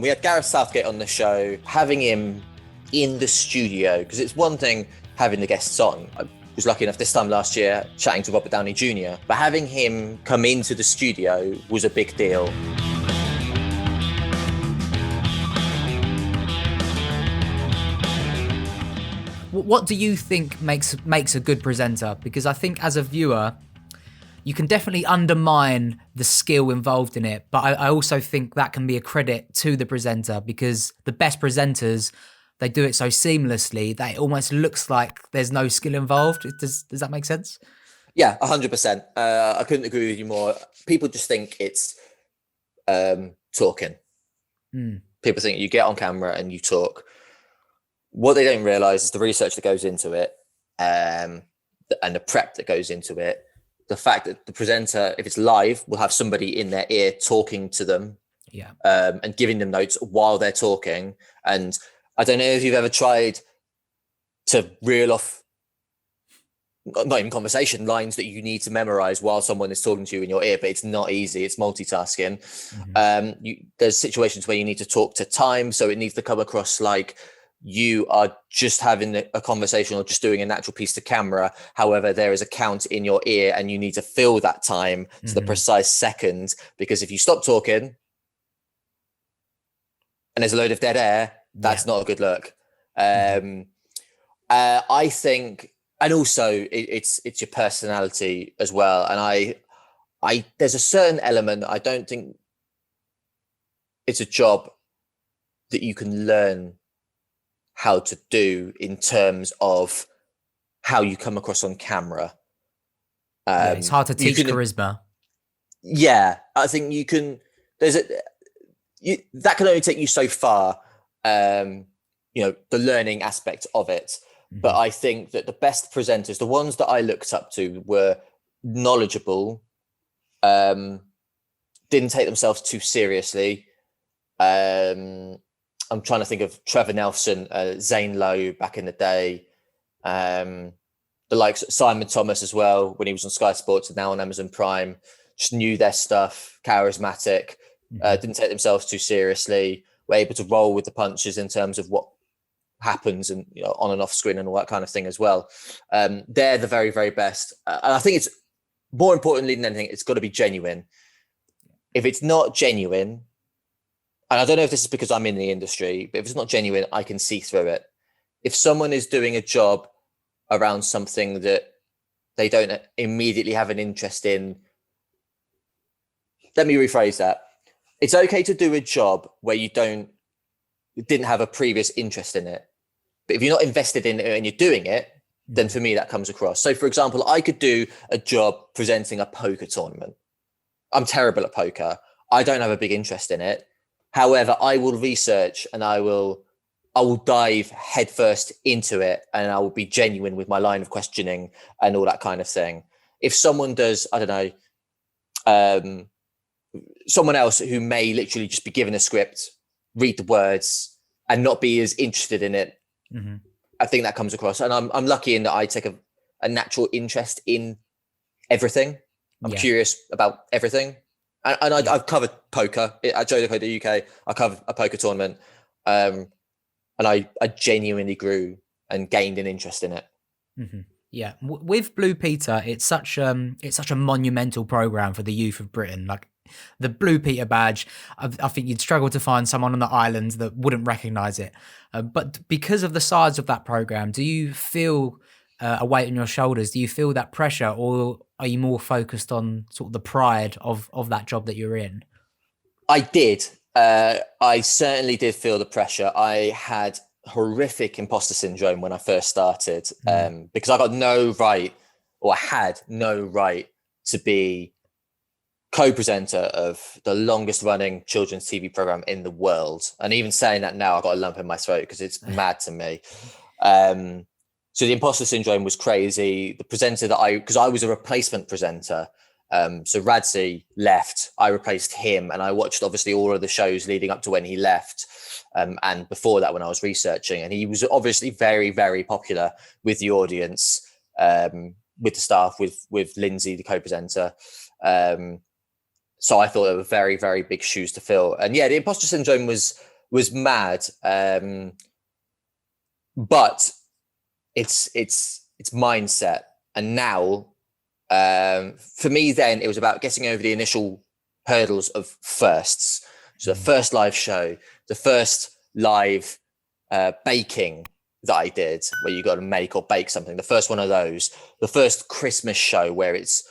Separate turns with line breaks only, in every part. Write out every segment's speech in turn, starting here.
We had Gareth Southgate on the show, having him in the studio, because it's one thing having the guests on. I was lucky enough this time last year chatting to Robert Downey Jr., but having him come into the studio was a big deal.
What do you think makes a good presenter? Because I think as a viewer, you can definitely undermine the skill involved in it. But I also think that can be a credit to the presenter, because the best presenters, they do it so seamlessly that it almost looks like there's no skill involved. Does that make sense?
Yeah, 100%. I couldn't agree with you more. People just think it's talking. People think you get on camera and you talk. What they don't realise is the research that goes into it, and the prep that goes into it. The fact that the presenter, if it's live, will have somebody in their ear talking to them, and giving them notes while they're talking. And I don't know if you've ever tried to reel off, not even conversation, lines that you need to memorize while someone is talking to you in your ear, but it's not easy. It's multitasking. There's situations where you need to talk to time, so it needs to come across like you are just having a conversation or just doing a natural piece to camera. However, there is a count in your ear and you need to fill that time to the precise second, because if you stop talking and there's a load of dead air, that's not a good look. I think, and also it's your personality as well. And I there's a certain element, I don't think it's a job that you can learn how to do in terms of how you come across on camera.
It's hard to teach charisma.
Yeah, I think you can. That can only take you so far. The learning aspect of it. But I think that the best presenters, the ones that I looked up to, were knowledgeable, didn't take themselves too seriously. I'm trying to think of Trevor Nelson, Zane Lowe back in the day, the likes of Simon Thomas as well when he was on Sky Sports and now on Amazon Prime. Just knew their stuff, charismatic, didn't take themselves too seriously, were able to roll with the punches in terms of what happens and on and off screen and all that kind of thing as well. They're the very, very best. And I think it's more importantly than anything, it's got to be genuine. If it's not genuine, and I don't know if this is because I'm in the industry, but if it's not genuine, I can see through it. If someone is doing a job around something that they don't immediately have an interest in, let me rephrase that. It's okay to do a job where you didn't have a previous interest in it. But if you're not invested in it and you're doing it, then for me, that comes across. So for example, I could do a job presenting a poker tournament. I'm terrible at poker. I don't have a big interest in it. However, I will research and I will dive headfirst into it, and I will be genuine with my line of questioning and all that kind of thing. If someone does, I don't know, someone else who may literally just be given a script, read the words and not be as interested in it, I think that comes across. And I'm lucky in that I take a natural interest in everything. I'm curious about everything. And I've covered poker at JodoCo UK. I covered a poker tournament, and I genuinely grew and gained an interest in it.
Yeah, with Blue Peter, it's such a monumental program for the youth of Britain. Like the Blue Peter badge, I think you'd struggle to find someone on the islands that wouldn't recognise it. But because of the size of that program, do you feel a weight on your shoulders? Do you feel that pressure, or are you more focused on sort of the pride of that job that you're in?
I did. I certainly did feel the pressure. I had horrific imposter syndrome when I first started, because I got no right, or had no right to be co-presenter of the longest running children's TV program in the world. And even saying that now, I got a lump in my throat because it's mad to me. So the imposter syndrome was crazy. The presenter because I was a replacement presenter. So Radzi left, I replaced him, and I watched obviously all of the shows leading up to when he left. And before that, when I was researching, and he was obviously very, very popular with the audience, with the staff, with Lindsay, the co-presenter. So I thought it were very, very big shoes to fill. And yeah, the imposter syndrome was mad. But it's mindset. And now, for me, then it was about getting over the initial hurdles of firsts. So the first live show, the first live baking that I did, where you got to make or bake something, the first one of those, the first Christmas show where it's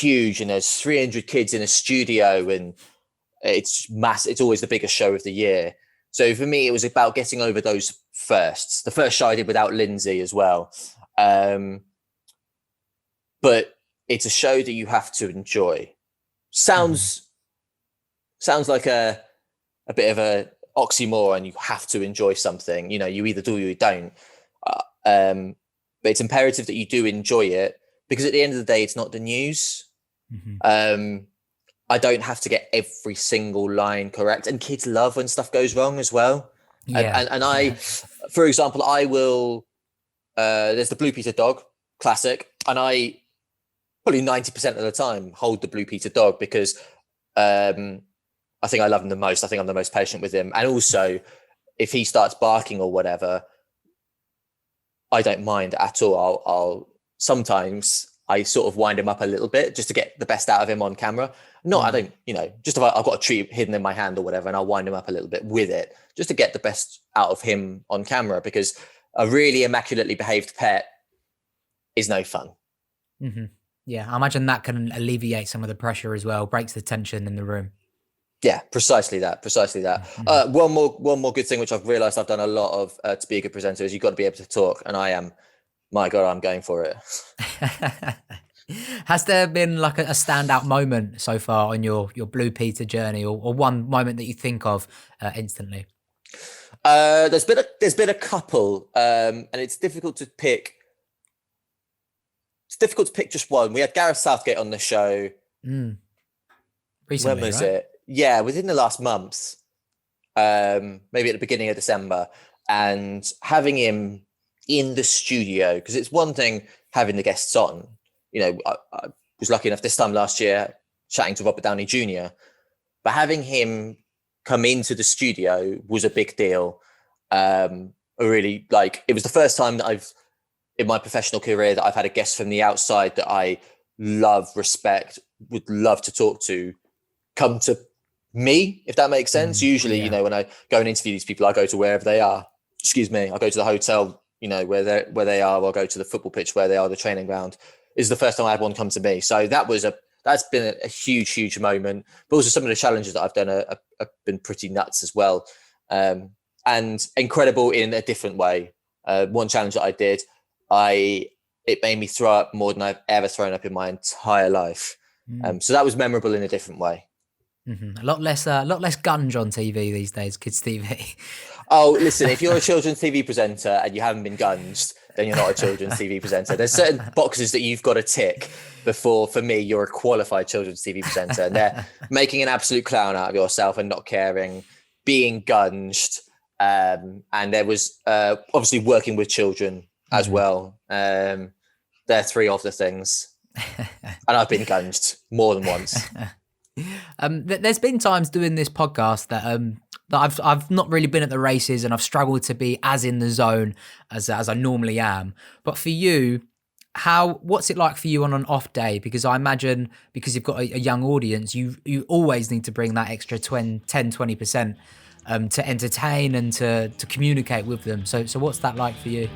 huge and there's 300 kids in a studio and it's massive. It's always the biggest show of the year. So for me, it was about getting over those firsts. The first show I did without Lindsay as well. But it's a show that you have to enjoy. Sounds like a bit of a oxymoron. You have to enjoy something. You know, you either do or you don't. But it's imperative that you do enjoy it, because at the end of the day, it's not the news. I don't have to get every single line correct, and kids love when stuff goes wrong as well. Yeah. And I, for example, I will. There's the Blue Peter dog, classic, and I probably 90% of the time hold the Blue Peter dog because I think I love him the most. I think I'm the most patient with him, and also if he starts barking or whatever, I don't mind at all. I'll sometimes I sort of wind him up a little bit just to get the best out of him on camera. No, I don't, just if I've got a treat hidden in my hand or whatever, and I'll wind him up a little bit with it just to get the best out of him on camera, because a really immaculately behaved pet is no fun.
Yeah, I imagine that can alleviate some of the pressure as well, breaks the tension in the room.
Yeah, precisely that. One more good thing, which I've realized I've done a lot of to be a good presenter, is you've got to be able to talk. And I am, my God, I'm going for it.
Has there been like a standout moment so far on your Blue Peter journey, or one moment that you think of instantly?
There's been a couple, and it's difficult to pick. It's difficult to pick just one. We had Gareth Southgate on the show.
Recently,
when was
right?
it? Yeah, within the last month, maybe at the beginning of December, and having him in the studio, because it's one thing having the guests on. I was lucky enough this time last year chatting to Robert Downey Jr., but having him come into the studio was a big deal. Really, it was the first time that in my professional career that I've had a guest from the outside that I love, respect, would love to talk to, come to me, if that makes sense. Usually, when I go and interview these people, I go to wherever they are. I go to the hotel, where they are, or I'll go to the football pitch where they are, the training ground. Is the first time I had one come to me. So that's been a huge moment. But also some of the challenges that I've done have been pretty nuts as well. And incredible in a different way. One challenge that I did, it made me throw up more than I've ever thrown up in my entire life. So that was memorable in a different way.
A lot less gunge on TV these days, kids TV.
Oh, listen, if you're a children's TV presenter and you haven't been gunged, then you're not a children's TV presenter. There's certain boxes that you've got to tick before, for me, you're a qualified children's TV presenter. And they're making an absolute clown out of yourself and not caring, being gunged. And there was obviously working with children as well. They're three of the things. And I've been gunged more than once.
There's been times doing this podcast that I've not really been at the races and I've struggled to be as in the zone as I normally am. But for you, what's it like for you on an off day? Because I imagine, because you've got a young audience, you always need to bring that extra 10-20% to entertain and to communicate with them. So what's that like for you?